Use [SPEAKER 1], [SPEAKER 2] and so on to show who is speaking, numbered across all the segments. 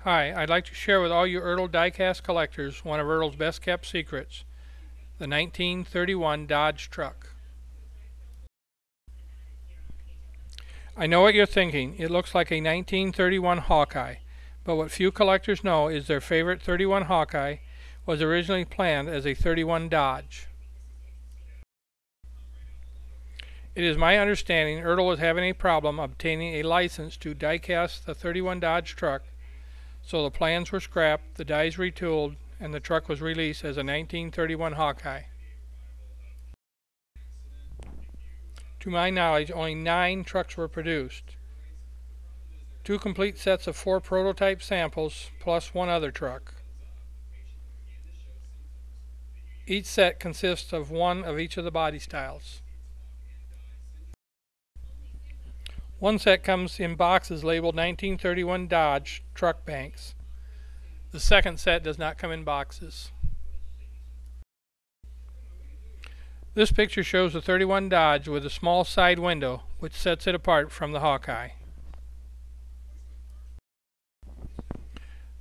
[SPEAKER 1] Hi, I'd like to share with all you Ertl diecast collectors one of Ertl's best kept secrets, the 1931 Dodge truck. I know what you're thinking, it looks like a 1931 Hawkeye, but what few collectors know is their favorite 31 Hawkeye was originally planned as a 31 Dodge. It is my understanding Ertl was having a problem obtaining a license to diecast the 31 Dodge truck, so the plans were scrapped, the dies retooled, and the truck was released as a 1931 Hawkeye. To my knowledge, only 9 trucks were produced. 2 complete sets of 4 prototype samples, plus 1 other truck. Each set consists of 1 of each of the body styles. One set comes in boxes labeled 1931 Dodge truck banks. The second set does not come in boxes. This picture shows the 31 Dodge with a small side window which sets it apart from the Hawkeye.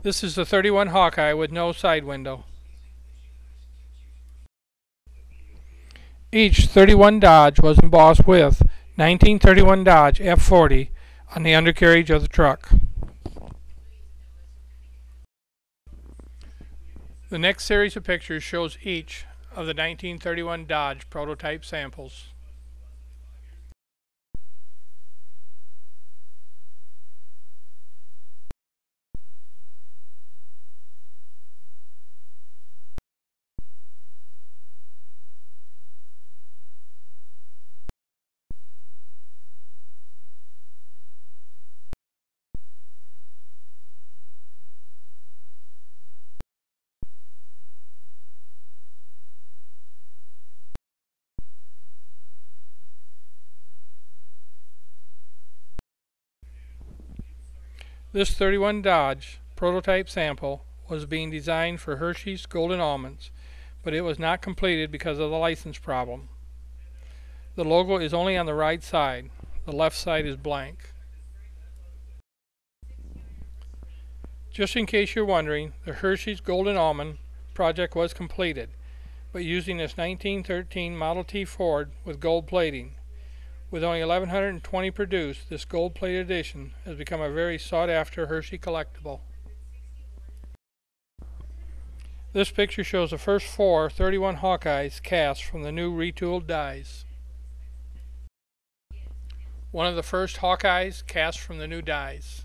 [SPEAKER 1] This is the 31 Hawkeye with no side window. Each 31 Dodge was embossed with 1931 Dodge F40 on the undercarriage of the truck. The next series of pictures shows each of the 1931 Dodge prototype samples. This 31 Dodge prototype sample was being designed for Hershey's Golden Almonds, but it was not completed because of the license problem. The logo is only on the right side. The left side is blank. Just in case you're wondering, the Hershey's Golden Almond project was completed, but using this 1913 Model T Ford with gold plating. With only 1,120 produced, this gold-plated edition has become a very sought-after Hershey collectible. This picture shows the first 4 31 Hawkeyes cast from the new retooled dies. One of the first Hawkeyes cast from the new dies.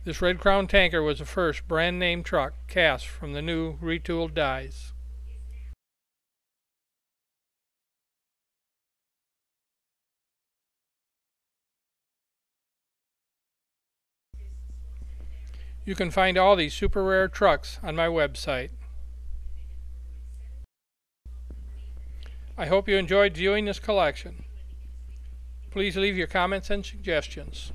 [SPEAKER 1] This Red Crown tanker was the first brand name truck cast from the new retooled dies. You can find all these super rare trucks on my website. I hope you enjoyed viewing this collection. Please leave your comments and suggestions.